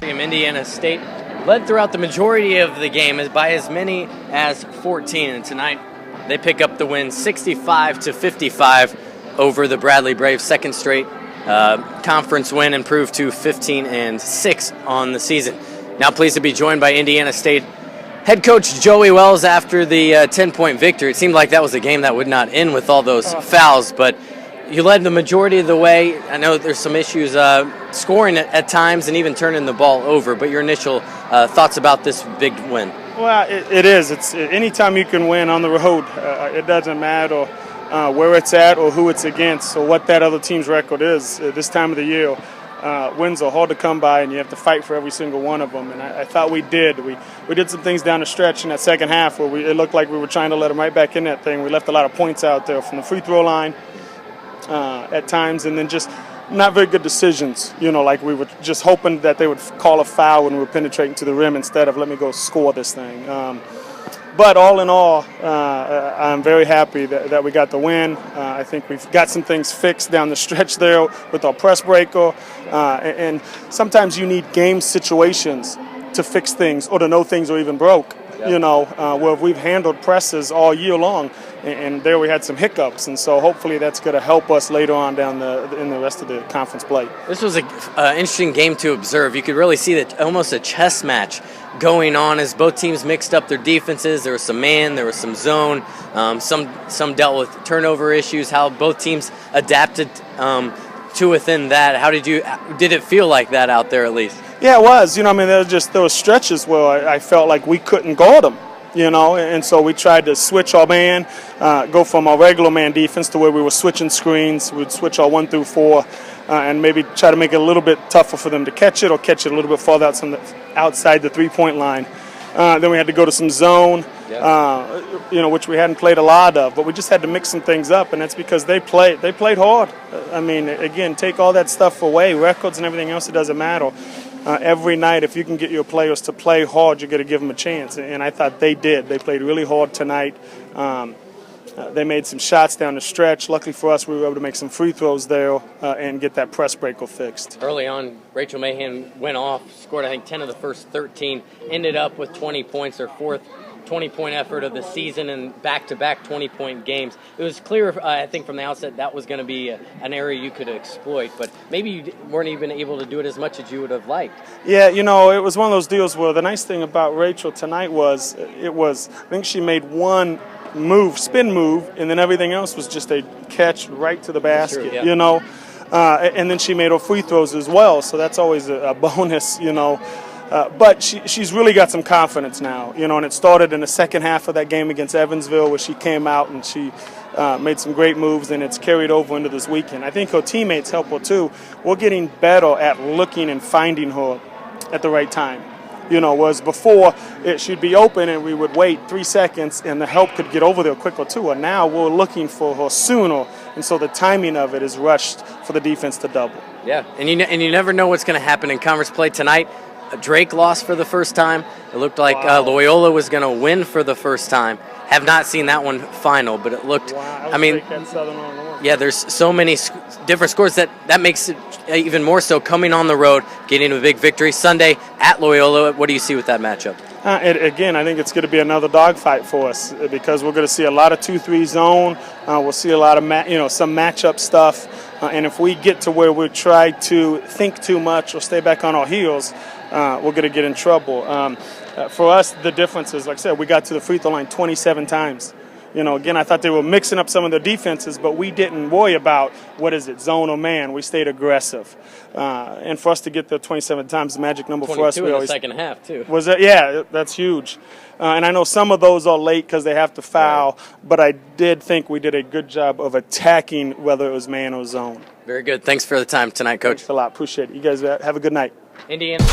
Indiana State led throughout the majority of the game by as many as 14, and tonight they pick up the win 65-55 over the Bradley Braves, second straight conference win, improved to 15-6 on the season. Now pleased to be joined by Indiana State head coach Joey Wells after the 10-point victory. It seemed like that was a game that would not end with all those fouls, but you led the majority of the way. I know there's some issues scoring at times and even turning the ball over, but your initial thoughts about this big win? Well, it is. It's anytime you can win on the road, it doesn't matter where it's at or who it's against or what that other team's record is. This time of the year, wins are hard to come by, and you have to fight for every single one of them. And I thought we did. We did some things down the stretch in that second half where it looked like we were trying to let them right back in that thing. We left a lot of points out there from the free throw line at times, and then just not very good decisions. Like we were just hoping that they would call a foul when we were penetrating to the rim instead of let me go score this thing. But all in all, I'm very happy that we got the win. I think we've got some things fixed down the stretch there with our press breaker. And sometimes you need game situations to fix things or to know things are even broke. Yep. Where we've handled presses all year long, and there we had some hiccups, and so hopefully that's going to help us later on in the rest of the conference play. This was an interesting game to observe. You could really see that almost a chess match going on as both teams mixed up their defenses. There was some man, there was some zone, some dealt with turnover issues. How both teams adapted to within that. How did it feel like that out there at least? Yeah, it was. There were stretches where I felt like we couldn't guard them, and so we tried to switch our man, go from our regular man defense to where we were switching screens. We'd switch our 1 through 4 and maybe try to make it a little bit tougher for them to catch it or catch it a little bit farther outside the three-point line. Then we had to go to some zone, which we hadn't played a lot of, but we just had to mix some things up, and that's because they played hard. Again, take all that stuff away, records and everything else, it doesn't matter. Every night, if you can get your players to play hard, you're going to give them a chance, and I thought they did. They played really hard tonight. They made some shots down the stretch. Luckily for us, we were able to make some free throws there and get that press breaker fixed. Early on, Rachel Mahan went off, scored, I think, 10 of the first 13, ended up with 20 points, her fourth 20-point effort of the season and back-to-back 20-point games. It was clear, I think, from the outset that was going to be an area you could exploit, but maybe you weren't even able to do it as much as you would have liked. Yeah, it was one of those deals where the nice thing about Rachel tonight was I think she made one spin move, and then everything else was just a catch right to the basket, True, yeah. And then she made her free throws as well, so that's always a bonus, But she's really got some confidence now, and it started in the second half of that game against Evansville where she came out and she made some great moves, and it's carried over into this weekend. I think her teammates help her too. We're getting better at looking and finding her at the right time. Whereas before she'd be open and we would wait 3 seconds and the help could get over there quicker to her. Now we're looking for her sooner, and so the timing of it is rushed for the defense to double. Yeah, and you never know what's going to happen in conference play tonight. Drake lost for the first time. It looked like Loyola was going to win for the first time. Have not seen that one final, but it looked. Wow, yeah, there's so many different scores that makes it even more so coming on the road, getting a big victory Sunday at Loyola. What do you see with that matchup? Again, I think it's going to be another dogfight for us because we're going to see a lot of 2-3 zone. We'll see a lot of some matchup stuff, and if we get to where we try to think too much or stay back on our heels, we're going to get in trouble. For us, the difference is, like I said, we got to the free throw line 27 times. Again, I thought they were mixing up some of their defenses, but we didn't worry about, zone or man. We stayed aggressive. And for us to get there 27 times, the magic number for us. 22 in the second half, too. Was that? Yeah, that's huge. And I know some of those are late because they have to foul, right. But I did think we did a good job of attacking whether it was man or zone. Very good. Thanks for the time tonight, Coach. Thanks a lot. Appreciate it. You guys have a good night. Indiana.